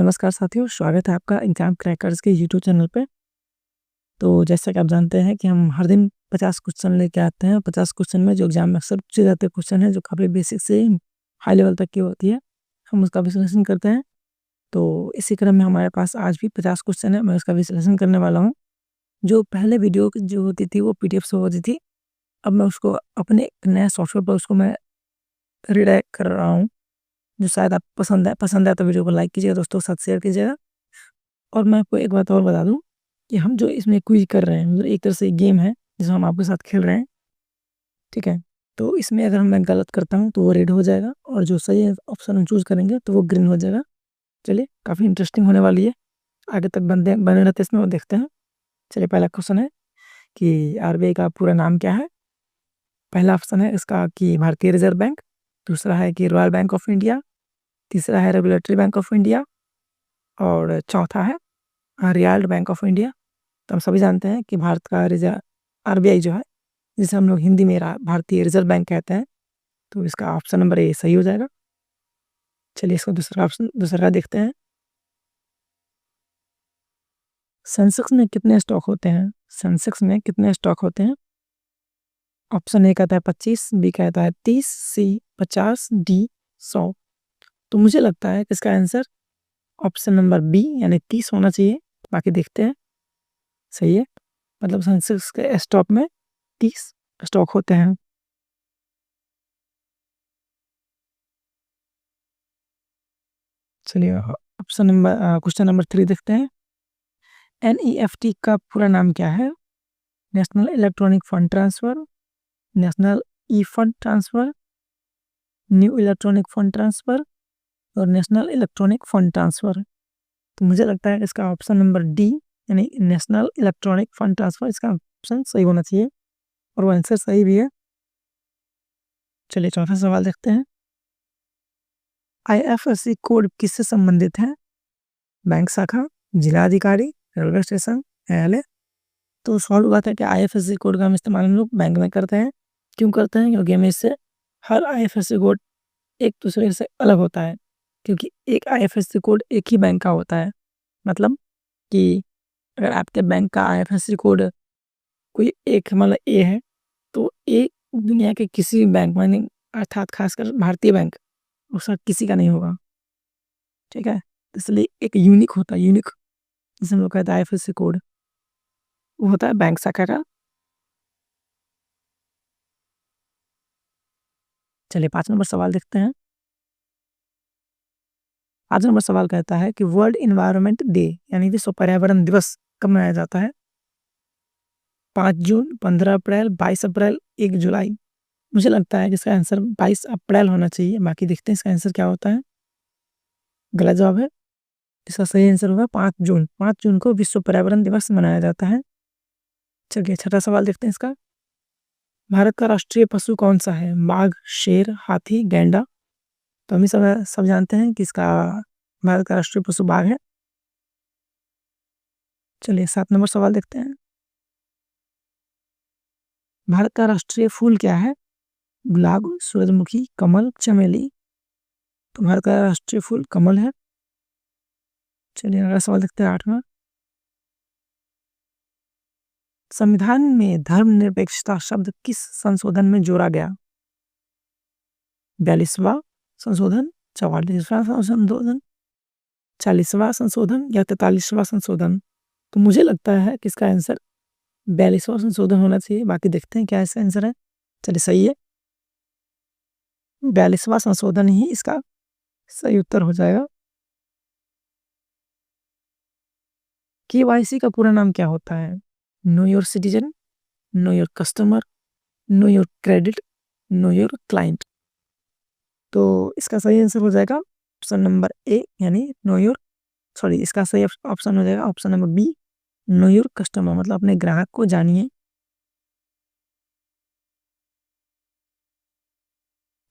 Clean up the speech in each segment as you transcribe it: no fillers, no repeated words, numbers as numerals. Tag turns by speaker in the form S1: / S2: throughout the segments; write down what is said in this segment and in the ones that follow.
S1: नमस्कार साथियों, स्वागत है आपका एग्ज़ाम क्रैकर्स के यूट्यूब चैनल पे। तो जैसा कि आप जानते हैं कि हम हर दिन 50 क्वेश्चन लेके आते हैं। 50 क्वेश्चन में जो एग्ज़ाम में अक्सर पूछे जाते क्वेश्चन हैं, जो काफ़ी बेसिक से हाई लेवल तक की होती है, हम उसका विश्लेषण करते हैं। तो इसी क्रम में हमारे पास आज भी 50 क्वेश्चन है, मैं उसका विश्लेषण करने वाला हूँ। जो पहले वीडियो जो होती थी वो पीडीएफ से होती थी, अब मैं उसको अपने एक नए सॉफ्टवेयर पर उसको मैं रीडायरेक्ट कर रहा हूँ, जो शायद आपको पसंद आए तो वीडियो को लाइक कीजिएगा, दोस्तों के साथ शेयर कीजिएगा। और मैं आपको एक बात और बता दूँ कि हम जो इसमें क्विज़ कर रहे हैं, मतलब एक तरह से एक गेम है, जिसमें हम आपके साथ खेल रहे हैं, ठीक है? तो इसमें अगर मैं गलत करता हूँ, तो वो रेड हो जाएगा और जो सही ऑप्शन हम चूज़ करेंगे, तो वो ग्रीन हो जाएगा। चलिए, काफ़ी इंटरेस्टिंग होने वाली है। आगे तक बने रहते हैं इसमें और देखते हैं। चलिए, पहला क्वेश्चन है कि आरबीआई का पूरा नाम क्या है? पहला ऑप्शन है इसका कि भारतीय रिज़र्व बैंक, दूसरा है कि रॉयल बैंक ऑफ इंडिया, तीसरा है रेगुलेटरी बैंक ऑफ इंडिया और चौथा है रियाल्ड बैंक ऑफ इंडिया। तो हम सभी जानते हैं कि भारत का आरबीआई जो है, जिसे हम लोग हिंदी में भारतीय रिजर्व बैंक कहते हैं, तो इसका ऑप्शन नंबर ए सही हो जाएगा। चलिए इसका दूसरा देखते हैं। सेंसेक्स में कितने स्टॉक होते हैं? सेंसेक्स में कितने स्टॉक होते हैं? ऑप्शन ए कहता है 25, बी कहता है 30, सी 50, डी 100। तो मुझे लगता है कि इसका आंसर ऑप्शन नंबर बी यानी 30 होना चाहिए। बाकी देखते हैं। सही है, मतलब सेंसेक्स के स्टॉक में 30 स्टॉक होते हैं। चलिए क्वेश्चन नंबर 3 देखते हैं। एनईएफटी का पूरा नाम क्या है? National electronic fund transfer, national e fund transfer, new electronic fund transfer और नेशनल इलेक्ट्रॉनिक फंड ट्रांसफर। तो मुझे लगता है इसका ऑप्शन नंबर डी यानी नेशनल इलेक्ट्रॉनिक फंड ट्रांसफर इसका ऑप्शन सही होना चाहिए और वो आंसर सही भी है। चलिए चौथा सवाल देखते हैं। आईएफएससी कोड किससे संबंधित है? बैंक शाखा, जिला अधिकारी, रेलवे स्टेशन, न्यायालय। तो सवाल बात है कि आईएफएससी कोड का हम इस्तेमाल हम लोग बैंक में करते हैं। क्यों करते हैं? क्योंकि हमें इससे हर आईएफएससी कोड एक दूसरे से अलग होता है, क्योंकि एक आईएफएससी कोड एक ही बैंक का होता है। मतलब कि अगर आपके बैंक का आईएफएससी कोड कोई एक मतलब ए है, तो ए दुनिया के किसी भी बैंक में नहीं, अर्थात खासकर भारतीय बैंक उसका किसी का नहीं होगा। ठीक है, इसलिए एक यूनिक होता है, यूनिक जिसे हम लोग कहते हैं आईएफएससी कोड, वो होता है बैंक शाखा का। चलिए 5 नंबर सवाल देखते हैं। 5 नंबर सवाल कहता है कि वर्ल्ड एनवायरनमेंट डे यानी विश्व पर्यावरण दिवस कब मनाया जाता है? 5 जून, 15 अप्रैल, 22 अप्रैल, 1 जुलाई। मुझे लगता है कि इसका आंसर 22 अप्रैल होना चाहिए। बाकी देखते हैं इसका आंसर क्या होता है। गलत जवाब है। इसका सही आंसर होगा 5 जून। 5 जून को विश्व पर्यावरण दिवस मनाया जाता है। चलिए छठा सवाल देखते हैं इसका। भारत का राष्ट्रीय पशु कौन-सा है? बाघ, शेर, हाथी, गैंडा। तो हम सब जानते हैं कि इसका भारत का राष्ट्रीय पशु बाघ है। चलिए 7 नंबर सवाल देखते हैं। भारत का राष्ट्रीय फूल क्या है? गुलाब, सूरजमुखी, कमल, चमेली। तो भारत का राष्ट्रीय फूल कमल है। चलिए अगला सवाल देखते हैं 8वां। संविधान में धर्मनिरपेक्षता शब्द किस संशोधन में जोड़ा गया? 42वां संशोधन, 44वां संशोधन, 40वां संशोधन या 43वां संशोधन। तो मुझे लगता है कि इसका आंसर 42वां संशोधन होना चाहिए। बाकी देखते हैं क्या इसका आंसर है। चलिए सही है, 42वां संशोधन ही इसका सही उत्तर हो जाएगा। केवाईसी का पूरा नाम क्या होता है? Know your citizen, no your customer, know your credit, know your client. तो इसका सही आंसर हो जाएगा ऑप्शन नंबर ए यानी नो योर, सॉरी इसका सही ऑप्शन हो जाएगा option number B, know your customer, मतलब अपने ग्राहक को जानिए।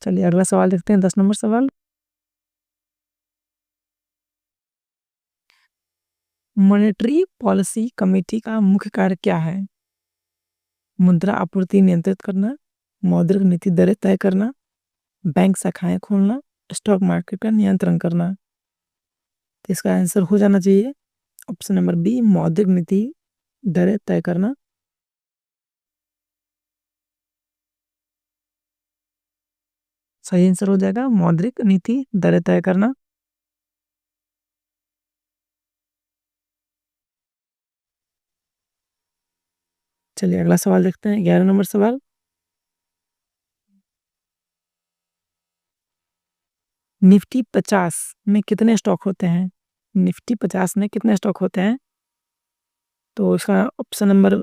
S1: चलिए अगला सवाल देखते हैं 10 नंबर सवाल। मॉनेटरी पॉलिसी कमेटी का मुख्य कार्य क्या है? मुद्रा आपूर्ति नियंत्रित करना, मौद्रिक नीति दरें तय करना, बैंक शाखाएं खोलना, स्टॉक मार्केट का नियंत्रण करना। तो इसका आंसर हो जाना चाहिए ऑप्शन नंबर बी, मौद्रिक नीति दरें तय करना। सही आंसर हो जाएगा मौद्रिक नीति दरें तय करना। चलिए अगला सवाल देखते हैं, 11 नंबर सवाल। निफ्टी 50 में कितने स्टॉक होते हैं? निफ्टी 50 में कितने स्टॉक होते हैं? तो इसका ऑप्शन नंबर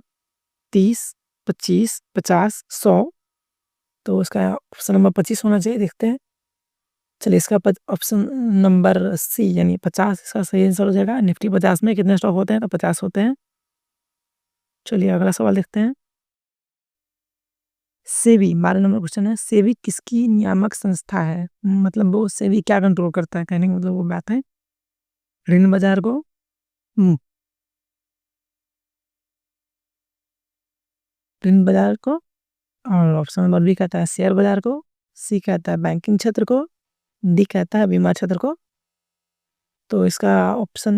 S1: 30, 25, 50, 100। तो इसका ऑप्शन नंबर 25 होना चाहिए, देखते हैं। चलिए इसका ऑप्शन नंबर सी यानी 50 इसका सही आंसर हो जाएगा। निफ्टी 50 में कितने स्टॉक होते हैं? तो 50 होते हैं। चलिए अगला सवाल देखते हैं। सेबी 12 नंबर क्वेश्चन है, सेबी किसकी नियामक संस्था है? मतलब वो सेबी क्या कंट्रोल करता है, कहने का मतलब वो बात है ऋण बाजार को, ऋण बाजार को, और ऑप्शन नंबर बी कहता है शेयर बाजार को, सी कहता है बैंकिंग क्षेत्र को, डी कहता है बीमा क्षेत्र को। तो इसका ऑप्शन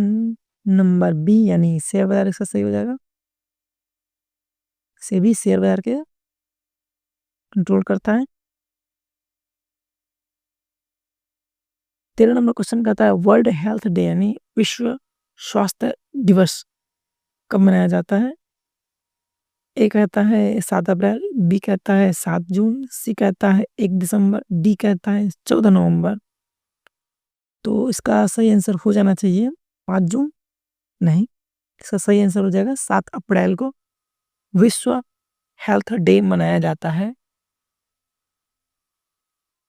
S1: नंबर बी यानी शेयर बाजार इसका सही हो जाएगा। सेबी शेयर बाजार के कंट्रोल करता है। 13 नंबर क्वेश्चन कहता है वर्ल्ड हेल्थ डे यानी विश्व स्वास्थ्य दिवस कब मनाया जाता है? ए कहता है 7 अप्रैल, बी कहता है 7 जून, सी कहता है 1 दिसंबर, डी कहता है 14 नवंबर। तो इसका सही आंसर हो जाना चाहिए 5 जून, नहीं, इसका सही आंसर हो जाएगा 7 अप्रैल को विश्व हेल्थ डे मनाया जाता है।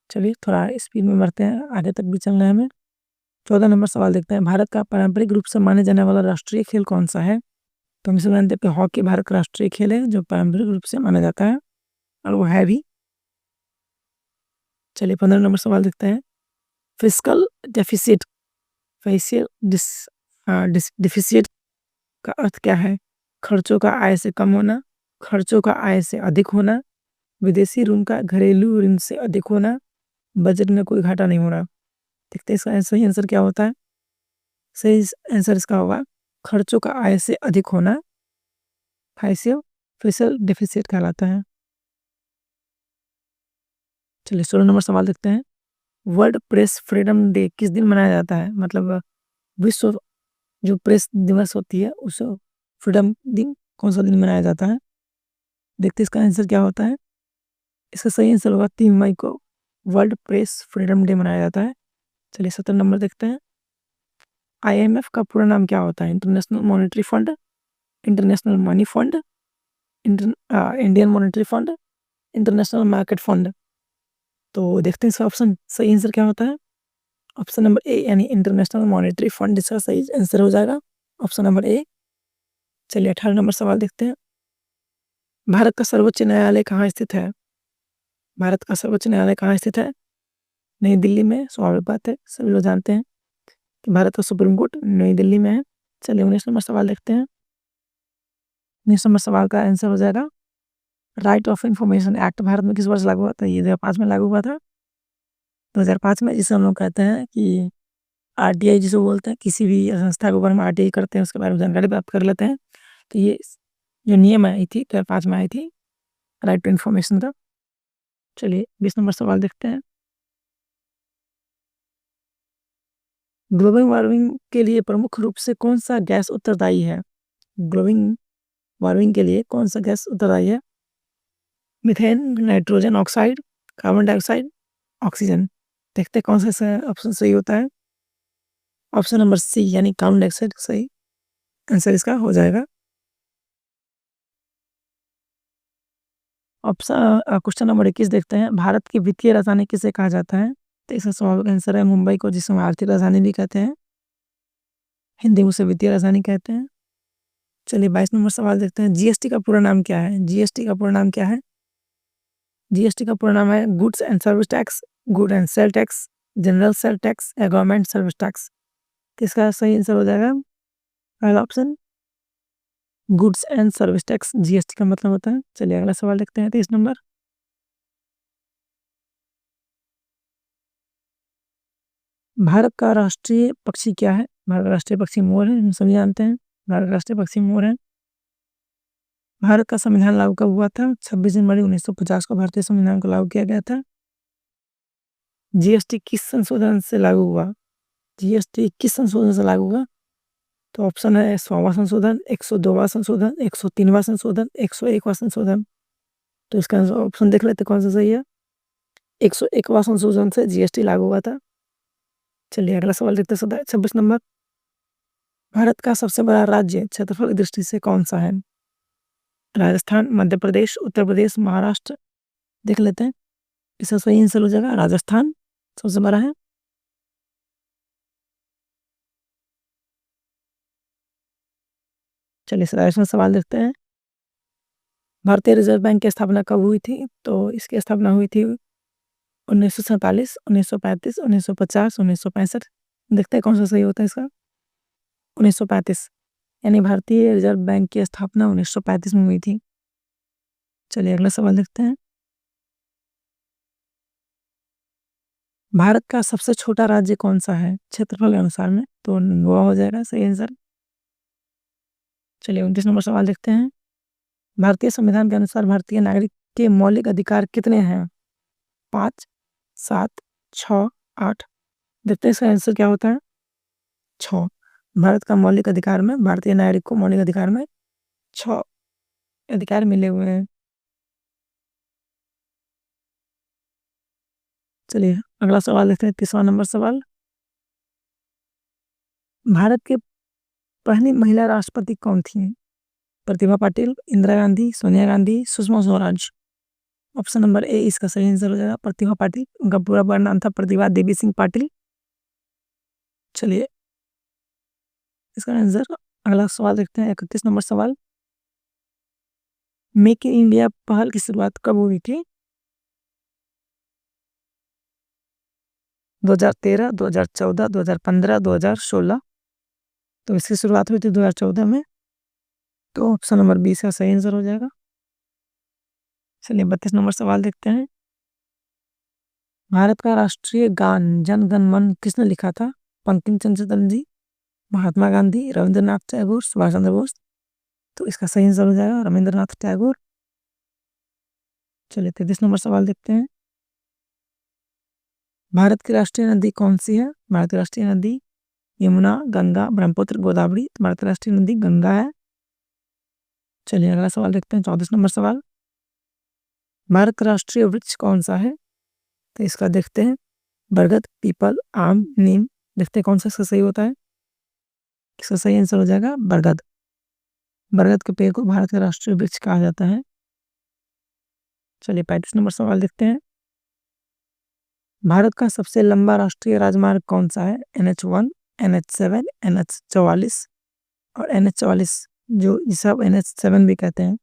S1: चलिए थोड़ा स्पीड में बढ़ते हैं, आगे तक भी चलना है हमें। 14 नंबर सवाल देखते हैं, भारत का पारंपरिक रूप से माने जाने वाला राष्ट्रीय खेल कौन सा है? तो हम इसे जानते हैं कि हॉकी भारत का राष्ट्रीय खेल है जो पारंपरिक रूप से माना जाता है और वो है भी। चलिए 15 नंबर सवाल देखते हैं, फिस्कल डेफिसिट फेशियल डिफिसिट का अर्थ क्या है? खर्चों का आय से कम होना, खर्चों का आय से अधिक होना, विदेशी ऋण का घरेलू ऋण से अधिक होना, बजट में कोई घाटा नहीं होना। देखते हैं इसका सही आंसर क्या होता है। सही आंसर इसका होगा खर्चों का आय से अधिक होना, फाइशियल फिशल डेफिसिट कहलाता है। चलिए 16 नंबर सवाल देखते हैं, वर्ल्ड प्रेस फ्रीडम डे किस दिन मनाया जाता है? मतलब विश्व जो प्रेस दिवस होती है उस फ्रीडम दिन कौन सा दिन मनाया जाता है? देखते हैं इसका आंसर क्या होता है। इसका सही आंसर होगा 3 मई को वर्ल्ड प्रेस फ्रीडम डे मनाया जाता है। चलिए 17 नंबर देखते हैं, आईएमएफ का पूरा नाम क्या होता है? International monetary fund, international money fund, Indian monetary fund, international market fund. तो देखते हैं इसका ऑप्शन सही आंसर क्या होता है। ऑप्शन नंबर ए यानी इंटरनेशनल मॉनेटरी फंड इसका सही आंसर हो जाएगा, ऑप्शन नंबर ए। चलिए 18 नंबर सवाल देखते हैं, भारत का सर्वोच्च न्यायालय कहाँ स्थित है? भारत का सर्वोच्च न्यायालय कहाँ स्थित है? नई दिल्ली में, स्वाभाविक बात है, सभी लोग जानते हैं कि भारत का सुप्रीम कोर्ट नई दिल्ली में है। चलिए 19 नंबर सवाल देखते हैं, 19 नंबर सवाल का आंसर हो जाएगा right of information act Bharat में किस वर्ष लागू हुआ था? ये 2005 में लागू हुआ था, 2005 में, जिसे हम लोग कहते हैं कि आरटीआई जिसे बोलते हैं, किसी भी संस्था के ऊपर हम आरटीआई करते हैं उसके बारे में जानकारी प्राप्त कर लेते हैं। तो ये जो नियम आई थी 2005 में आई थी राइट टू इन्फॉर्मेशन का। चलिए 20 नंबर सवाल देखते हैं, ग्लोबल वार्मिंग के लिए प्रमुख रूप से कौन सा गैस उत्तरदायी है? ग्लोबल वार्मिंग के लिए कौन सा गैस उत्तरदायी है? Methane, nitrogen oxide, carbon dioxide, oxygen. देखते हैं कौन सा ऑप्शन सही होता है। ऑप्शन नंबर सी यानी कार्बन डाइऑक्साइड सही आंसर इसका हो जाएगा। ऑप्शन क्वेश्चन नंबर 21 देखते हैं, भारत की वित्तीय राजधानी किसे कहा जाता है? तो इसका स्वाभाविक आंसर है मुंबई को, जिसे हम आर्थिक राजधानी भी कहते हैं, हिंदी में उसे वित्तीय राजधानी कहते हैं। चलिए 22 नंबर सवाल देखते हैं, जीएसटी का पूरा नाम क्या है? जीएसटी का पूरा नाम क्या है? जीएसटी का पूरा नाम है goods and service tax, good and sale tax, general sale tax या गवर्नमेंट सर्विस टैक्स। इसका सही आंसर हो जाएगा पहला option goods and service tax, GST का मतलब होता है। चलिए अगला सवाल देखते हैं 23 नंबर, भारत का राष्ट्रीय पक्षी क्या है? भारत का राष्ट्रीय पक्षी मोर है, हम सभी जानते हैं भारत का राष्ट्रीय पक्षी मोर है। भारत का संविधान लागू कब हुआ था? 26 जनवरी 1950 को भारतीय संविधान को लागू किया गया था। जीएसटी किस संशोधन से लागू हुआ? जीएसटी किस संशोधन से लागू हुआ? तो ऑप्शन है 100वां संशोधन, 102वां संशोधन, 103वां संशोधन, 101वां संशोधन। तो इसका ऑप्शन देख लेते कौन सा सही है। 101वां संशोधन से जीएसटी लागू हुआ था। चलिए अगला सवाल देखते हैं 26 नंबर। भारत का सबसे बड़ा राज्य क्षेत्रफल की दृष्टि से कौन सा है? राजस्थान, मध्य प्रदेश, उत्तर प्रदेश, महाराष्ट्र। देख लेते हैं इसका सही आंसर हो जाएगा राजस्थान सबसे बड़ा है। चलिए 27वां सवाल देखते हैं। भारतीय रिजर्व बैंक की स्थापना कब हुई थी? तो इसकी स्थापना हुई थी 1947, 1935, 1950, 1965। देखते हैं कौन सा सही होता है इसका। 1935 यानी भारतीय रिजर्व बैंक की स्थापना 1935 में हुई थी। चलिए अगला सवाल देखते हैं। भारत का सबसे छोटा राज्य कौन सा है क्षेत्रफल के अनुसार में? तो गोवा हो जाएगा सही आंसर। चलिए 29 नंबर सवाल देखते हैं। भारतीय संविधान के अनुसार भारतीय नागरिक के मौलिक अधिकार कितने हैं? 5, 7, 6, 8। देखते हैं इसका आंसर क्या होता है। 6। भारत का मौलिक अधिकार में भारतीय नागरिक को मौलिक अधिकार में 6 अधिकार मिले हुए हैं। चलिए अगला सवाल देखते हैं 30वां नंबर सवाल। भारत के पहली महिला राष्ट्रपति कौन थी? Pratibha Patil, Indira Gandhi, Sonia Gandhi, Sushma Swaraj. Option number A इसका सही आंसर हो जाएगा प्रतिभा पाटिल। उनका पूरा नाम था प्रतिभा देवी सिंह पाटिल। चलिए इसका आंसर अगला सवाल देखते हैं 31 नंबर सवाल। मेक इन इंडिया पहल की शुरुआत कब हुई थी? 2013, 2014, 2015, 2016। तो इसकी शुरुआत हुई थी 2014 में। तो ऑप्शन नंबर बी इसका सही आंसर हो जाएगा। चलिए 32 नंबर सवाल देखते हैं। भारत का राष्ट्रीय गान जन गण मन किसने लिखा था? बंकिम चंद्र चटर्जी जी, महात्मा गांधी, रविंद्रनाथ टैगोर, सुभाष चंद्र बोस। तो इसका सही आंसर हो जाएगा रविंद्रनाथ टैगोर। चलिए 33 नंबर सवाल देखते हैं। भारत की राष्ट्रीय नदी कौन सी है? भारत की राष्ट्रीय नदी यमुना, गंगा, ब्रह्मपुत्र, गोदावरी। तो भारत की राष्ट्रीय नदी गंगा है। चलिए अगला सवाल देखते हैं 34 नंबर सवाल। भारत का राष्ट्रीय वृक्ष कौन सा है? तो इसका देखते हैं बरगद, पीपल, आम, नीम। देखते हैं कौन सा इसका सही होता है। इसका सही आंसर हो जाएगा बरगद। बरगद के पेड़ को भारत का राष्ट्रीय वृक्ष कहा जाता है। चलिए 35 नंबर सवाल देखते हैं। भारत का सबसे लंबा राष्ट्रीय राजमार्ग कौन सा है? NH1, NH7, NH44 और NH44 जो इसे आप NH7 भी कहते हैं।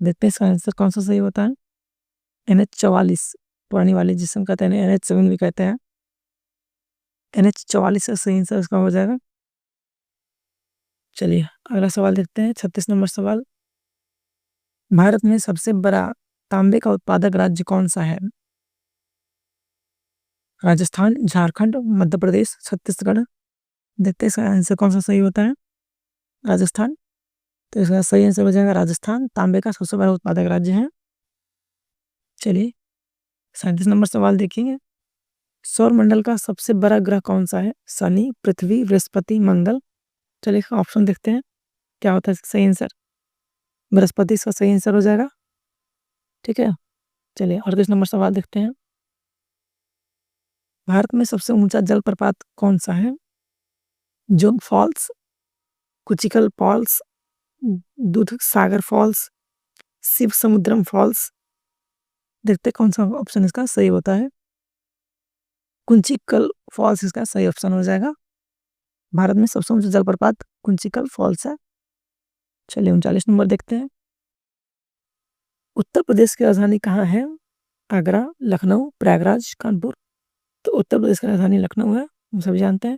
S1: देखते हैं इसका आंसर कौन सा सही होता है। NH44 पुरानी वाली जिसे हम कहते हैं NH7 भी कहते हैं। NH44 का सही आंसर इसका हो जाएगा। चलिए अगला सवाल देखते हैं 36 नंबर सवाल। भारत में सबसे बड़ा तांबे का उत्पादक राज्य कौन सा है? राजस्थान, झारखंड, मध्य प्रदेश, छत्तीसगढ़। देखते हैं इसका आंसर कौन सा सही होता है। राजस्थान। तो इसका सही आंसर हो जाएगा राजस्थान तांबे का सबसे बड़ा उत्पादक राज्य है। चलिए 37 नंबर सवाल देखेंगे। सौर मंडल का सबसे बड़ा ग्रह कौन सा है? शनि, पृथ्वी, बृहस्पति, मंगल। चलिए ऑप्शन देखते हैं क्या होता है इसका सही आंसर। बृहस्पति इसका सही आंसर हो जाएगा। ठीक है। चलिए 38 नंबर सवाल देखते हैं। भारत में सबसे ऊंचा जलप्रपात कौन सा है? जोग फॉल्स, कुचिकल फॉल्स, दूध सागर फॉल्स, शिव समुद्रम फॉल्स। देखते हैं कौन सा ऑप्शन इसका सही होता है। कुंचिकल फॉल्स इसका सही ऑप्शन हो जाएगा। भारत में सबसे ऊंचा जलप्रपात कुंचिकल फॉल्स है। चलिए 39 नंबर देखते हैं। उत्तर प्रदेश की राजधानी कहाँ है? आगरा, लखनऊ, प्रयागराज, कानपुर। तो उत्तर प्रदेश की राजधानी लखनऊ है, हम सभी जानते हैं।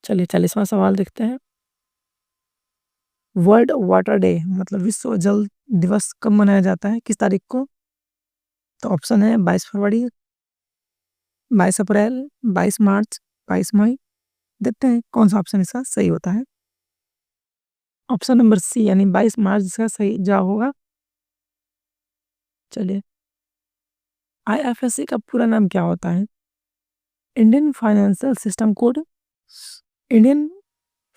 S1: चलिए 40वां सवाल देखते हैं। वर्ल्ड वाटर डे मतलब विश्व जल दिवस कब मनाया जाता है, किस तारीख को? तो ऑप्शन है 22 फरवरी, 22 अप्रैल, 22 मार्च, 22 मई। देखते हैं कौन सा ऑप्शन इसका सही होता है। ऑप्शन नंबर सी यानी 22 मार्च इसका सही जवाब होगा। चलिए, आईएफएससी का पूरा नाम क्या होता है? Indian financial system code, Indian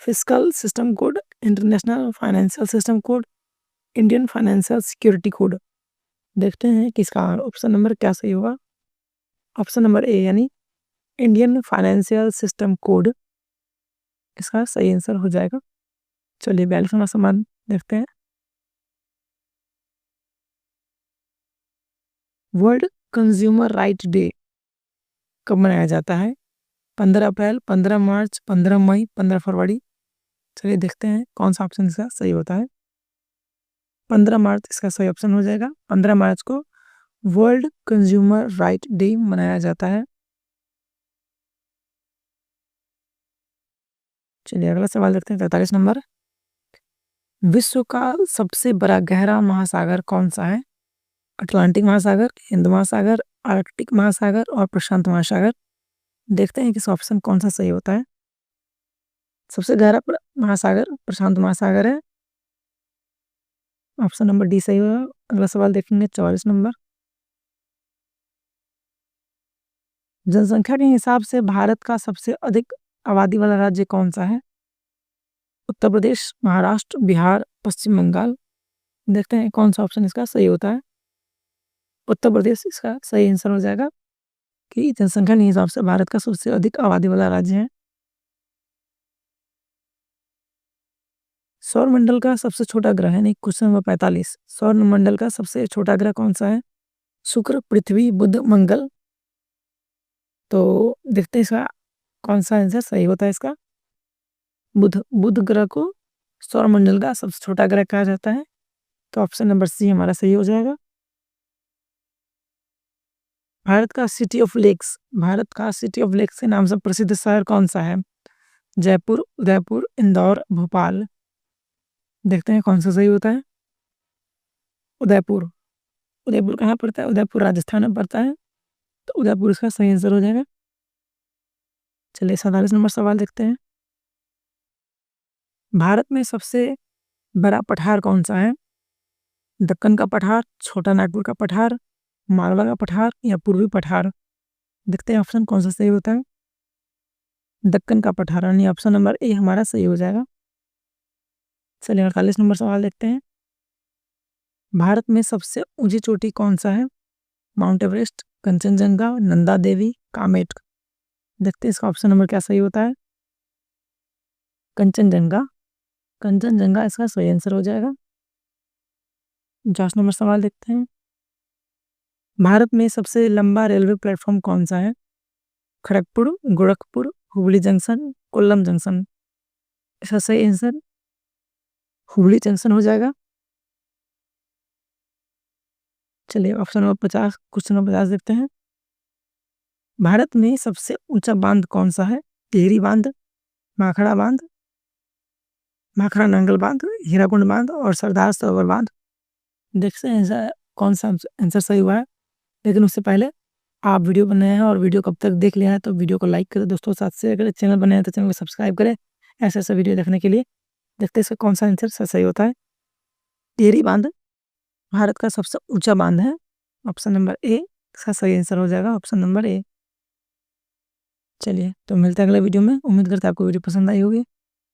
S1: fiscal system code, international financial system code, Indian financial security code. देखते हैं कि इसका ऑप्शन नंबर क्या सही होगा। ऑप्शन नंबर ए यानी इंडियन फाइनेंशियल सिस्टम कोड इसका सही आंसर हो जाएगा। चलिए 42वां सवाल देखते हैं। वर्ल्ड कंज्यूमर राइट डे कब मनाया जाता है? 15 अप्रैल, 15 मार्च, 15 मई, 15 फरवरी। चलिए देखते हैं कौन सा ऑप्शन इसका सही होता है। 15 मार्च इसका सही ऑप्शन हो जाएगा। 15 मार्च को वर्ल्ड कंज्यूमर राइट डे मनाया जाता है। चलिए अगला सवाल देखते हैं 43 नंबर। विश्व का सबसे बड़ा गहरा महासागर कौन सा है? अटलांटिक महासागर, हिंद महासागर, आर्कटिक महासागर और प्रशांत महासागर। देखते हैं कि इस ऑप्शन कौन सा सही होता है। सबसे गहरा महासागर प्रशांत महासागर है। ऑप्शन नंबर डी सही होगा। अगला सवाल देखेंगे 44 नंबर। जनसंख्या के हिसाब से भारत का सबसे अधिक आबादी वाला राज्य कौन सा है? उत्तर प्रदेश, महाराष्ट्र, बिहार, पश्चिम बंगाल। देखते हैं कौन सा ऑप्शन इसका सही होता है। उत्तर प्रदेश इसका सही आंसर हो जाएगा कि जनसंख्या के हिसाब से भारत का सबसे अधिक आबादी वाला राज्य है। सौर मंडल का सबसे छोटा ग्रह यानी क्वेश्चन नंबर 45। सौर मंडल का सबसे छोटा ग्रह कौन सा है? शुक्र, पृथ्वी, बुध, मंगल। तो देखते हैं इसका कौन सा आंसर सही होता है इसका। बुध बुध ग्रह को सौर मंडल का सबसे छोटा ग्रह कहा जाता है। तो ऑप्शन नंबर सी हमारा सही हो जाएगा। भारत का सिटी ऑफ लेक्स के नाम से प्रसिद्ध शहर कौन सा है? जयपुर, उदयपुर, इंदौर, भोपाल। देखते हैं कौन सा सही होता है। उदयपुर। उदयपुर कहाँ पड़ता है? उदयपुर राजस्थान में पड़ता है। तो उदयपुर इसका सही आंसर हो जाएगा। चलिए 47 नंबर सवाल देखते हैं। भारत में सबसे बड़ा पठार कौन सा है? दक्कन का पठार, छोटा नागपुर का पठार, मालवा का पठार या पूर्वी पठार। देखते हैं ऑप्शन कौन सा सही होता है। दक्कन का पठार यानी ऑप्शन नंबर ए हमारा सही हो जाएगा। चलिए 48 नंबर सवाल देखते हैं। भारत में सबसे ऊंची चोटी कौन सा है? Mount Everest, Kanchenjunga, Nanda Devi, Kamet. देखते हैं इसका ऑप्शन नंबर क्या सही होता है। कंचनजंगा। कंचनजंगा इसका सही आंसर हो जाएगा। 50 नंबर सवाल देखते हैं। भारत में सबसे लंबा रेलवे प्लेटफॉर्म कौन सा है? Kharagpur, Gorakhpur, Hubli junction, Kollam junction. इसका सही आंसर हुबली जंक्शन हो जाएगा। चलिए ऑप्शन नंबर 50 क्वेश्चन नंबर 50 देखते हैं। भारत में सबसे ऊंचा बांध कौन सा है? टिहरी बांध, माखड़ा बांध, माखड़ा नंगल बांध, हीराकुंड बांध और सरदार सरोवर बांध। देखते हैं कौन सा आंसर सही हुआ है। लेकिन उससे पहले आप वीडियो बनाए हैं और वीडियो कब तक देख लिया है तो वीडियो को लाइक करें, दोस्तों साथ से अगर चैनल बनाए हैं तो चैनल को सब्सक्राइब करें ऐसे ऐसे वीडियो देखने के लिए। देखते हैं इसका कौन सा आंसर सही होता है। टिहरी बांध भारत का सबसे ऊंचा बांध है। ऑप्शन नंबर ए इसका सही आंसर हो जाएगा। ऑप्शन नंबर ए। चलिए तो मिलते हैं अगले वीडियो में। उम्मीद करते हैं आपको वीडियो पसंद आई होगी।